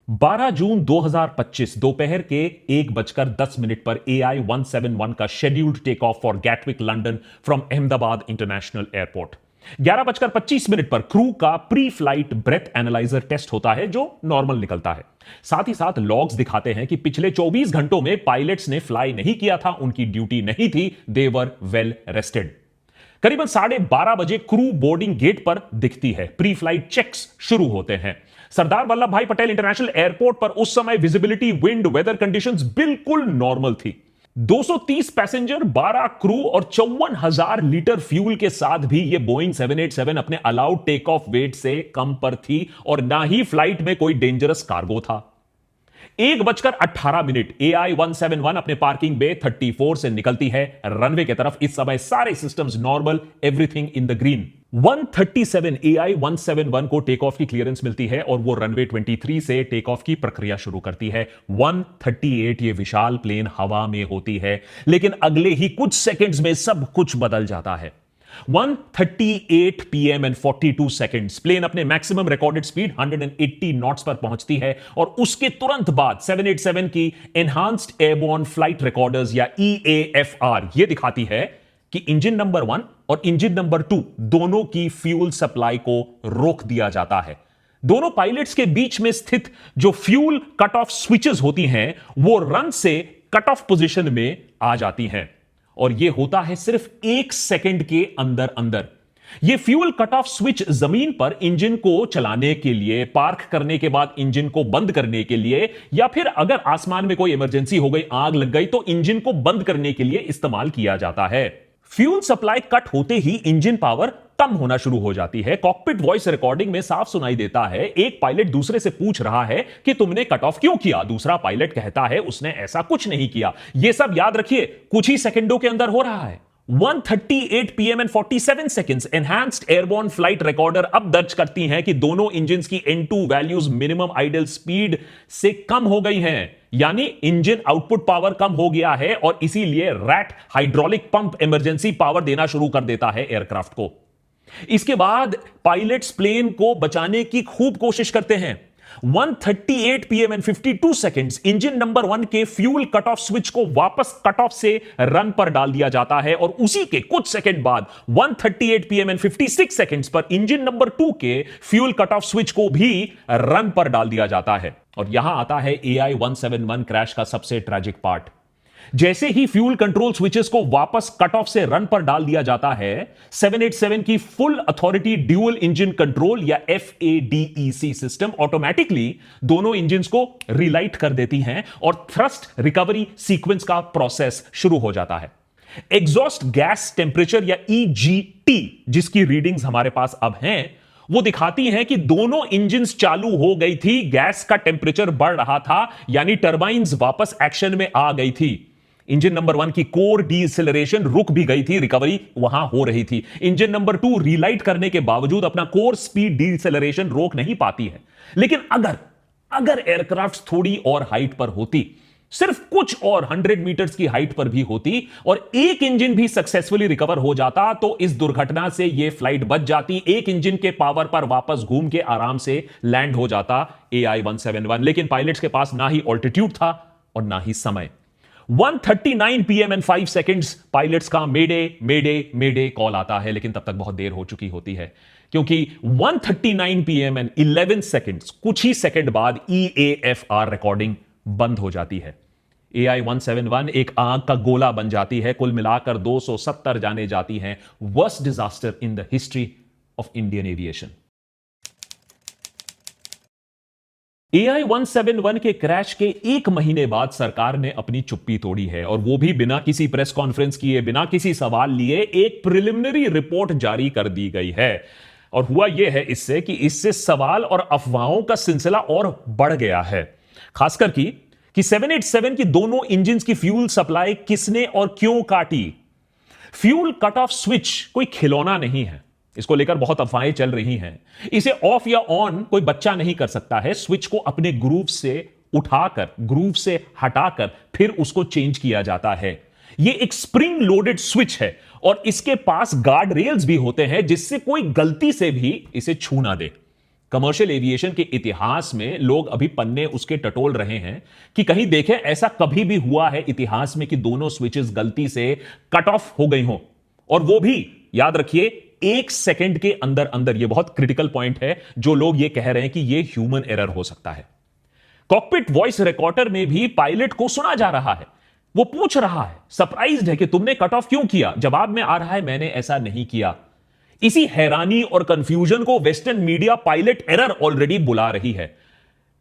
12 जून 2025 दोपहर के 1:10 पर AI 171 का scheduled take off for Gatwick London from Ahmedabad international airport. 11:25 पर क्रू का pre flight breath analyser test होता है जो नॉर्मल निकलता है। साथ ही साथ लॉग्स दिखाते हैं कि पिछले 24 घंटों में पायलट्स ने फ्लाई नहीं किया था, उनकी ड्यूटी नहीं थी, दे वर वेल रेस्टेड। करीबन 12:30 बजे क्रू बोर्डिंग गेट पर दिखती है। प्री फ्लाइट चेक्स शुरू होते हैं। सरदार वल्लभ भाई पटेल इंटरनेशनल एयरपोर्ट पर उस समय विजिबिलिटी, विंड, वेदर कंडीशंस बिल्कुल नॉर्मल थी। 230 पैसेंजर, 12 क्रू और 54,000 लीटर फ्यूल के साथ भी यह बोइंग 787 अपने अलाउड टेक ऑफ वेट से कम पर थी और ना ही फ्लाइट में कोई डेंजरस कार्गो था। 1:18 AI 171 अपने पार्किंग बे 34 से निकलती है रनवे की तरफ। इस समय सारे systems normal, everything in the green. 1:37 AI 171 को टेक ऑफ की क्लियरेंस मिलती है और वो रनवे 23 से टेक ऑफ की प्रक्रिया शुरू करती है। 1:38 ये विशाल प्लेन हवा में होती है, लेकिन अगले ही कुछ सेकंड्स में सब कुछ बदल जाता है। 1:38 PM and 42 seconds प्लेन अपने मैक्सिमम रिकॉर्डेड स्पीड 180 नॉट्स पर पहुंचती है और उसके तुरंत बाद 787 की एनहांस्ड एयरबोर्न फ्लाइट रिकॉर्डर्स या EAFR यह दिखाती है कि इंजन नंबर 1 और इंजन नंबर 2 दोनों की फ्यूल सप्लाई को रोक दिया जाता है। दोनों पायलट्स के बीच में स्थित जो फ्यूल कट ऑफ स्विचेस होती हैं वो रन से कट ऑफ पोजीशन में आ जाती हैं और यह होता है सिर्फ 1 सेकंड के अंदर अंदर। यह फ्यूल कट ऑफ स्विच जमीन पर इंजन को चलाने के लिए, पार्क करने के बाद इंजन को बंद करने के लिए, या फिर अगर आसमान में कोई इमरजेंसी हो गई, आग लग गई, तो इंजन को बंद करने के लिए इस्तेमाल किया जाता है। फ्यूल सप्लाई कट होते ही इंजन पावर कम होना शुरू हो जाती है। कॉकपिट वॉइस रिकॉर्डिंग में साफ सुनाई देता है, एक पायलट दूसरे से पूछ रहा है कि तुमने कट ऑफ क्यों किया। दूसरा पायलट कहता है उसने ऐसा कुछ नहीं किया। यह सब याद रखिए कुछ ही सेकंडों के अंदर हो रहा है। 1:38 PM and 47 seconds enhanced airborne flight recorder अब दर्ज करती हैं कि दोनों इंजन की N2 values minimum idol speed से कम हो गई हैं, यानी इंजन आउटपुट पावर कम हो गया है और इसीलिए rat hydraulic pump emergency power देना शुरू कर देता है एयरक्राफ्ट को। इसके बाद पायलट्स प्लेन को बचाने की खूब कोशिश करते हैं। 1:38 PM and 52 seconds engine number 1 के फ्यूल कट ऑफ स्विच को वापस कट ऑफ से रन पर डाल दिया जाता है और उसी के कुछ सेकंड बाद 1:38 PM and 56 seconds पर इंजन नंबर 2 के फ्यूल कट ऑफ स्विच को भी रन पर डाल दिया जाता है। और यहां आता है AI 171 क्रैश का सबसे ट्रैजिक पार्ट। जैसे ही फ्यूल कंट्रोल स्विचेस को वापस कट ऑफ से रन पर डाल दिया जाता है, 787 की full authority dual engine control या FADEC सिस्टम ऑटोमेटिकली दोनों इंजन को रिलाइट कर देती हैं और थ्रस्ट रिकवरी सीक्वेंस का प्रोसेस शुरू हो जाता है। एग्जॉस्ट गैस टेंपरेचर या EGT जिसकी रीडिंग्स हमारे पास अब हैं, वो दिखाती है कि दोनों इंजन्स चालू हो गई थी, गैस का टेंपरेचर बढ़ रहा था, यानी टर्बाइंस वापस एक्शन में आ गई थी। इंजन नंबर 1 की कोर डीएक्सेलरेशन रुक भी गई थी, रिकवरी वहां हो रही थी। इंजन नंबर 2 रीलाइट करने के बावजूद अपना कोर स्पीड डीएक्सेलरेशन रोक नहीं पाती है। लेकिन अगर एयरक्राफ्ट थोड़ी और हाइट पर होती, सिर्फ कुछ और 100 मीटर्स की हाइट पर भी होती और एक इंजन भी सक्सेसफुली रिकवर हो जाता, तो इस दुर्घटना से यह फ्लाइट बच जाती। एक इंजन के पावर पर वापस घूम के आराम से लैंड हो जाता AI 171। लेकिन पायलट्स के पास ना ही ऑल्टीट्यूड था और ना ही समय। 1:39 PM and 5 seconds पायलट्स का मेडे कॉल आता है, लेकिन तब तक बहुत देर हो चुकी होती है क्योंकि 1:39 PM and 11 seconds कुछ ही सेकंड बाद EAFR रिकॉर्डिंग बंद हो जाती है। AI 171 एक आग का गोला बन जाती है। कुल मिलाकर 270 जाने जाती हैं। Worst disaster in the history of Indian aviation. AI 171 के क्रैश के 1 महीने बाद सरकार ने अपनी चुप्पी तोड़ी है और वो भी बिना किसी प्रेस कॉन्फ्रेंस किए, बिना किसी सवाल लिए एक प्रिलिमिनरी रिपोर्ट जारी कर दी गई है। और हुआ यह है इससे सवाल और अफवाहों का सिलसिला और बढ़ गया है। खासकर कि 787 की दोनों इंजन्स की फ्यूल सप्लाई किसने और क्यों काटी। फ्यूल कट ऑफ स्विच कोई खिलौना नहीं है, इसको लेकर बहुत अफवाहें चल रही हैं। इसे ऑफ या ऑन कोई बच्चा नहीं कर सकता है। स्विच को अपने ग्रूव से उठाकर, ग्रूव से हटाकर फिर उसको चेंज किया जाता है। यह एक स्प्रिंग लोडेड स्विच है और इसके पास गार्ड रेल्स भी होते हैं जिससे कोई गलती से भी इसे छू ना दे। कमर्शियल एविएशन के इतिहास में लोग अभी पन्ने उसके टटोल रहे हैं कि कहीं देखें ऐसा कभी भी हुआ है इतिहास में कि दोनों स्विचेस गलती से कट ऑफ हो गई हो, और वो भी याद रखिए 1 सेकंड के अंदर अंदर। ये बहुत क्रिटिकल पॉइंट है, जो लोग ये कह रहे हैं कि ये ह्यूमन एरर हो सकता है। कॉकपिट वॉइस रिकॉर्डर में भी पायलट को सुना जा रहा है, वो पूछ रहा है, सरप्राइज्ड है कि तुमने कट ऑफ क्यों किया। जवाब में आ रहा है मैंने ऐसा नहीं किया। इसी हैरानी और कंफ्यूजन को western media pilot error already बुला रही है,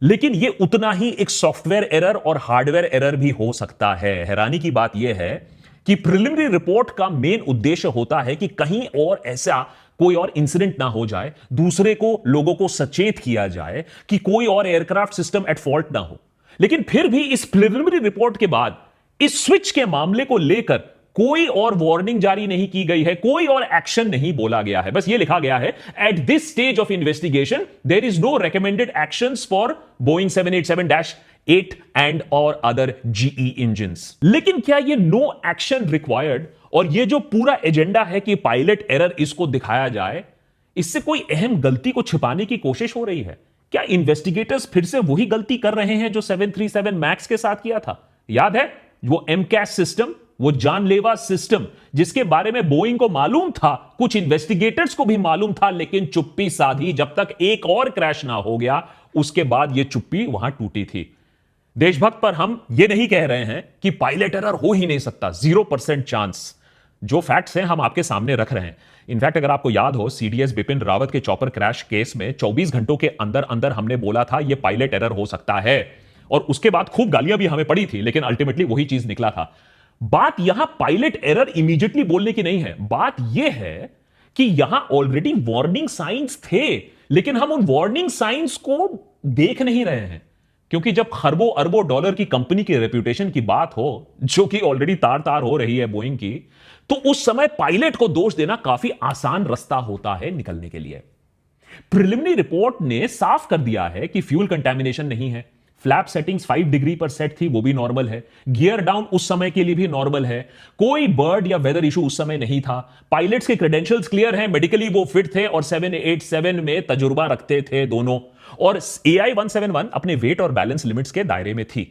लेकिन यह उतना ही एक सॉफ्टवेयर एरर और हार्डवेयर एरर भी हो सकता है। हैरानी की बात यह है कि प्रिलिमिनरी रिपोर्ट का मेन उद्देश्य होता है कि कहीं और ऐसा कोई और इंसिडेंट ना हो जाए, दूसरे को लोगों को सचेत किया जाए कि कोई और एयरक्राफ्ट सिस्टम एट फॉल्ट ना हो। लेकिन फिर भी इस प्रिलिमिनरी रिपोर्ट के बाद इस स्विच के मामले को लेकर कोई और वार्निंग जारी नहीं की गई है, कोई और एक्शन नहीं बोला गया है। बस ये लिखा गया है at this stage of investigation there is no recommended actions for Boeing 787-8 and और अदर जीई इंजन्स। लेकिन क्या ये नो एक्शन रिक्वायर्ड और ये जो पूरा एजेंडा है कि पायलट एरर इसको दिखाया जाए, इससे कोई अहम गलती को छिपाने की कोशिश हो रही है? क्या इन्वेस्टिगेटर्स फिर से वही गलती कर रहे हैं जो 737 मैक्स के साथ किया था? याद है वो एमकैस सिस्टम, वो जानलेवा सिस्टम जिसके बारे में बोइंग को मालूम था, कुछ इन्वेस्टिगेटर्स को भी मालूम था, लेकिन चुप्पी साधी जब तक एक और क्रैश ना हो गया। उसके बाद यह चुप्पी वहां टूटी थी। देशभक्त पर हम यह नहीं कह रहे हैं कि पायलट एरर हो ही नहीं सकता, 0% चांस। जो फैक्ट्स हैं हम आपके सामने रख रहे हैं। इनफैक्ट अगर आपको याद हो सीडीएस बिपिन रावत के चॉपर क्रैश केस में 24 घंटों के अंदर अंदर हमने बोला था यह पायलट एरर हो सकता है, और उसके बाद खूब गालियां भी हमें पड़ी थी, लेकिन अल्टीमेटली वही चीज निकला था। बात यहां पायलट एरर इमीडिएटली बोलने की नहीं है, बात यह है कि यहां ऑलरेडी वार्निंग साइंस थे, लेकिन हम उन वार्निंग साइंस को देख नहीं रहे हैं। क्योंकि जब खरबों अरबों डॉलर की कंपनी की रेपुटेशन की बात हो, जो कि ऑलरेडी तार तार हो रही है बोइंग की, तो उस समय पायलट को दोष देना काफी आसान रास्ता होता है निकलने के लिए। प्रिलिमिनरी रिपोर्ट ने साफ कर दिया है कि फ्यूल कंटामिनेशन नहीं है, फ्लैप सेटिंग्स 5 डिग्री पर सेट थी, वो भी नॉर्मल है, गियर डाउन उस समय के लिए भी नॉर्मल है, कोई बर्ड या वेदर इशू उस समय नहीं था, पायलट्स के क्रेडेंशियल्स क्लियर हैं, मेडिकली वो फिट थे और 787 में तजुर्बा रखते थे दोनों, और AI 171 अपने वेट और बैलेंस लिमिट्स के दायरे में थी।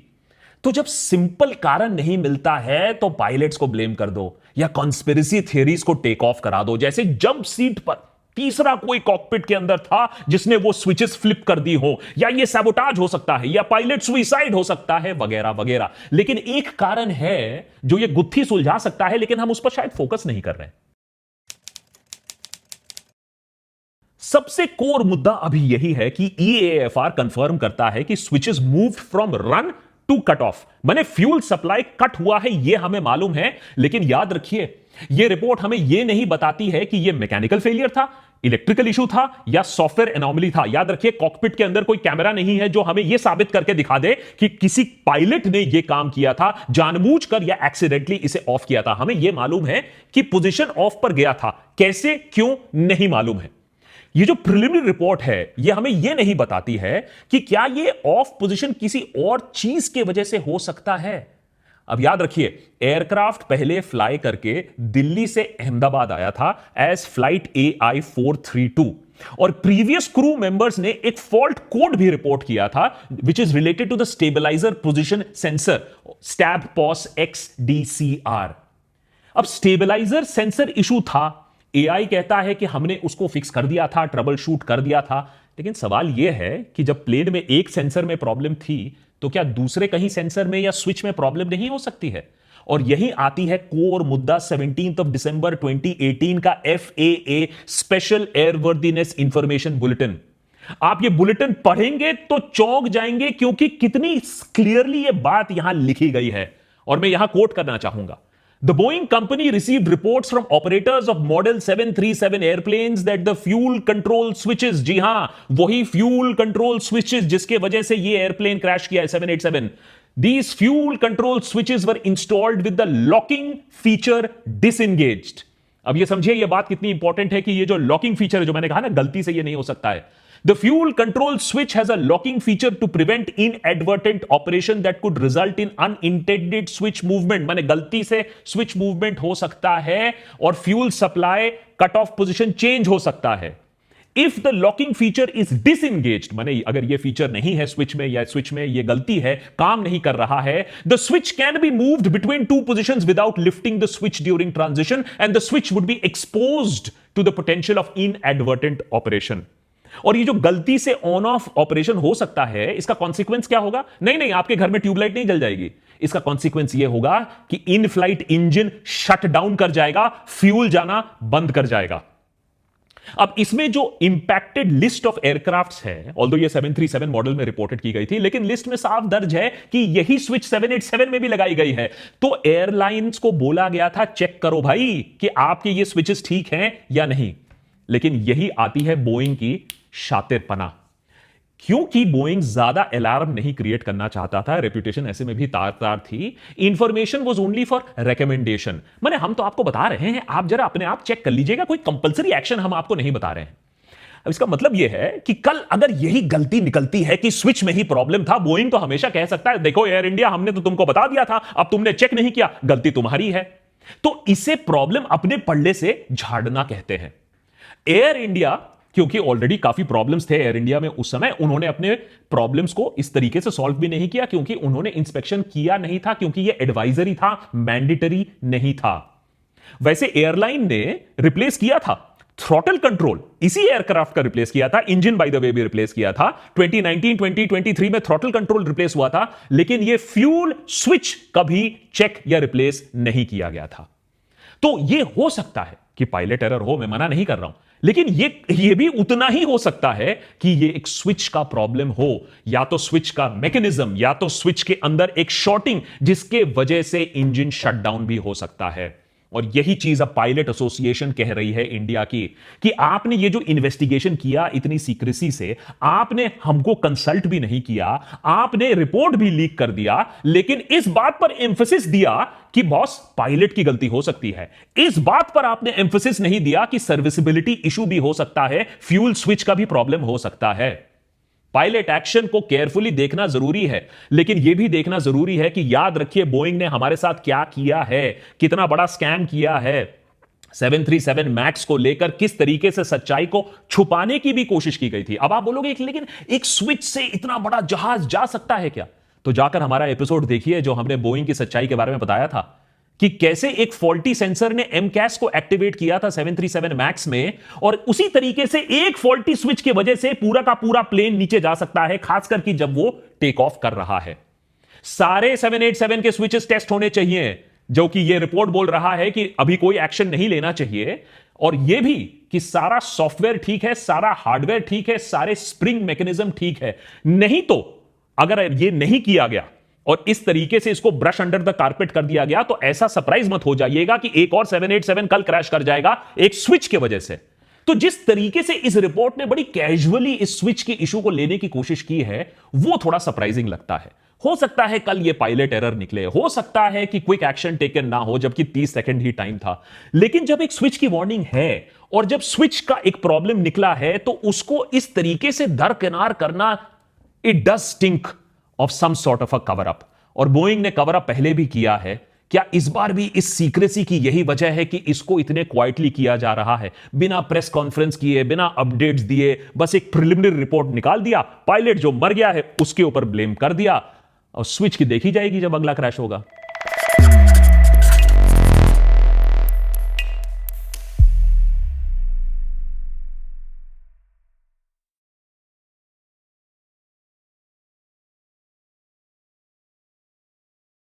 तो जब सिंपल कारण नहीं मिलता है तो पायलट्स को ब्लेम कर दो या कॉन्स्पिरेसी थियरीज को टेक ऑफ करा दो, जैसे जंप सीट पर तीसरा कोई कॉकपिट के अंदर था जिसने वो स्विचेस फ्लिप कर दी हो, या ये सैबोटाज हो सकता है, या पायलट सुइसाइड हो सकता है, वगैरह वगैरह। लेकिन एक कारण है जो ये गुत्थी सुलझा सकता है, लेकिन हम उस पर शायद फोकस नहीं कर रहे हैं। सबसे कोर मुद्दा अभी यही है कि EAFR कंफर्म करता है कि switches moved from run to cut off, माने फ्यूल सप्लाई कट हुआ है, यह हमें मालूम है। लेकिन याद रखिए यह रिपोर्ट हमें यह नहीं बताती है कि यह मैकेनिकल फेलियर था, इलेक्ट्रिकल इशू था, या सॉफ्टवेयर एनोमली था। याद रखिए कॉकपिट के अंदर कोई कैमरा नहीं है जो हमें यह साबित करके दिखा दे कि किसी पायलट ने यह काम किया था, जानबूझकर या एक्सीडेंटली इसे ऑफ किया था। हमें यह मालूम है कि पोजीशन ऑफ पर गया था, कैसे क्यों नहीं मालूम है। ये जो प्रिलिमिनरी रिपोर्ट है यह हमें यह नहीं बताती है कि क्या यह ऑफ पोजीशन किसी और चीज के वजह से हो सकता है। अब याद रखिए एयरक्राफ्ट पहले फ्लाई करके दिल्ली से अहमदाबाद आया था एज फ्लाइट AI 432, और प्रीवियस क्रू मेंबर्स ने एक फॉल्ट कोड भी रिपोर्ट किया था which is related to the stabiliser position sensor stab pos XDCR। अब स्टेबलाइजर सेंसर इशू था, AI कहता है कि हमने उसको फिक्स कर दिया था, ट्रबल शूट कर दिया था, लेकिन सवाल यह है कि जब प्लेन में एक सेंसर में प्रॉब्लम थी तो क्या दूसरे कहीं सेंसर में या स्विच में प्रॉब्लम नहीं हो सकती है? और यही आती है कोर मुद्दा 17 दिसंबर 2018 का FAA special airworthiness information bulletin. आप ये बुलेटिन पढ़ेंगे तो चौंक जाएंगे, क्योंकि कितनी क्लियरली ये बात यहां लिखी गई है, और मैं यहां कोट करना चाहूंगा। The Boeing company received reports from operators of model 737 airplanes that the fuel control switches, जी हां वही fuel control switches जिसके वजह से ये एयरप्लेन क्रैश किया है 787, these fuel control switches were installed with the locking feature disengaged। अब ये समझिए ये बात कितनी इंपॉर्टेंट है कि ये जो लॉकिंग फीचर है, जो मैंने कहा ना गलती से ये नहीं हो सकता है, the fuel control switch has a locking feature to prevent inadvertent operation that could result in unintended switch movement, माने गलती से स्विच मूवमेंट हो सकता है और fuel supply cut off position change हो सकता है। If the locking feature is disengaged, माने अगर ये फीचर नहीं है स्विच में, या स्विच में ये गलती है, काम नहीं कर रहा है, the switch can be moved between two positions without lifting the switch during transition and the switch would be exposed to the potential of inadvertent operation. और ये जो गलती से ऑन ऑफ ऑपरेशन हो सकता है, इसका कॉन्सिक्वेंस क्या होगा? नहीं, आपके घर में ट्यूबलाइट नहीं जल जाएगी। इसका कॉन्सिक्वेंस ये होगा कि in flight engine shut down कर जाएगा, फ्यूल जाना बंद कर जाएगा। अब इसमें जो इंपैक्टेड लिस्ट ऑफ एयरक्राफ्ट्स है, ऑल्दो ये 737 मॉडल में रिपोर्टेड की गई थी, लेकिन लिस्ट में साफ दर्ज है कि यही स्विच 787 में भी लगाई गई है। तो एयरलाइंस को बोला गया था चेक करो भाई कि आपके ये स्विचेस ठीक हैं या नहीं। लेकिन यही आती है बोइंग की शातिरपना, क्योंकि बोइंग ज्यादा अलार्म नहीं क्रिएट करना चाहता था, रेपुटेशन ऐसे में भी तार तार थी, information was only for recommendation. माने हम तो आपको बता रहे हैं, आप जरा अपने आप चेक कर लीजिएगा, कोई कंपलसरी एक्शन हम आपको नहीं बता रहे हैं। अब इसका मतलब यह है कि कल अगर यही गलती निकलती है कि स्विच में ही प्रॉब्लम था, बोइंग तो हमेशा कह सकता है देखो एयर इंडिया, हमने तो तुमको बता दिया था, अब तुमने चेक नहीं किया, गलती तुम्हारी है। तो इसे प्रॉब्लम अपने पल्ले से झाड़ना कहते हैं। एयर इंडिया, क्योंकि ऑलरेडी काफी प्रॉब्लम्स थे एयर इंडिया में उस समय, उन्होंने अपने प्रॉब्लम्स को इस तरीके से सॉल्व भी नहीं किया, क्योंकि उन्होंने इंस्पेक्शन किया नहीं था, क्योंकि यह एडवाइजरी था, मैंडेटरी नहीं था। वैसे एयरलाइन ने रिप्लेस किया था थ्रॉटल कंट्रोल, इसी एयरक्राफ्ट का रिप्लेस किया था, इंजन बाय द वे भी रिप्लेस किया था। 2019-2023 में थ्रॉटल कंट्रोल रिप्लेस हुआ था, लेकिन यह फ्यूल स्विच कभी चेक या रिप्लेस नहीं किया गया था। तो यह हो सकता है कि पायलट एरर हो, मैं मना नहीं कर रहा हूं, लेकिन ये भी उतना ही हो सकता है कि ये एक स्विच का प्रॉब्लम हो, या तो स्विच का मैकेनिज्म, या तो स्विच के अंदर एक शॉर्टिंग, जिसके वजह से इंजन शटडाउन भी हो सकता है। और यही चीज अब पायलट एसोसिएशन कह रही है इंडिया की, कि आपने ये जो इन्वेस्टिगेशन किया इतनी सीक्रेसी से, आपने हमको कंसल्ट भी नहीं किया, आपने रिपोर्ट भी लीक कर दिया, लेकिन इस बात पर एम्फेसिस दिया कि बॉस पायलट की गलती हो सकती है। इस बात पर आपने एम्फेसिस नहीं दिया कि सर्विसिबिलिटी इशू भी हो सकता है, फ्यूल स्विच का भी प्रॉब्लम हो सकता है। पायलट एक्शन को केयरफुली देखना जरूरी है, लेकिन यह भी देखना जरूरी है कि याद रखिए बोइंग ने हमारे साथ क्या किया है, कितना बड़ा स्कैम किया है। 737 मैक्स को लेकर किस तरीके से सच्चाई को छुपाने की भी कोशिश की गई थी। अब आप बोलोगे लेकिन एक स्विच से इतना बड़ा जहाज जा सकता है क्या? तो जाकर हमारा एपिसोड देखिए, जो हमने बोइंग की सच्चाई के बारे में बताया था कि कैसे एक फॉल्टी सेंसर ने एमकैस को एक्टिवेट किया था 737 मैक्स में, और उसी तरीके से एक फॉल्टी स्विच की वजह से पूरा का पूरा प्लेन नीचे जा सकता है, खासकर कि जब वो टेक ऑफ कर रहा है। सारे 787 के स्विचेस टेस्ट होने चाहिए, जो कि ये रिपोर्ट बोल रहा है कि अभी कोई एक्शन नहीं लेना चाहिए, और यह भी कि सारा सॉफ्टवेयर ठीक है, सारा हार्डवेयर ठीक है, सारे स्प्रिंग मैकेनिज्म ठीक है। नहीं तो अगर ये नहीं किया गया और इस तरीके से इसको ब्रश अंडर द कारपेट कर दिया गया, तो ऐसा सरप्राइज मत हो जाइएगा कि एक और 787 कल क्रैश कर जाएगा एक स्विच के वजह से। तो जिस तरीके से इस रिपोर्ट ने बड़ी कैजुअली इस स्विच के इशू को लेने की कोशिश की है, वो थोड़ा सरप्राइजिंग लगता है। हो सकता है कल ये पायलट एरर निकले, हो सकता है कि क्विक एक्शन टेकन ना हो, जबकि 30 सेकंड ही टाइम था, लेकिन जब एक स्विच की वार्निंग है और जब स्विच का एक प्रॉब्लम निकला है, तो उसको इस तरीके से दरकिनार करना, it does stink of some sort of a cover up. और बोइंग ने कवर अप पहले भी किया है, क्या इस बार भी इस सीक्रेसी की यही वजह है कि इसको इतने क्वाइटली किया जा रहा है, बिना प्रेस कॉन्फ्रेंस किए, बिना अपडेट्स दिए, बस एक प्रिलिमिनरी रिपोर्ट निकाल दिया, पायलट जो मर गया है उसके ऊपर ब्लेम कर दिया, और स्विच की देखी जाएगी जब अगला क्रैश होगा।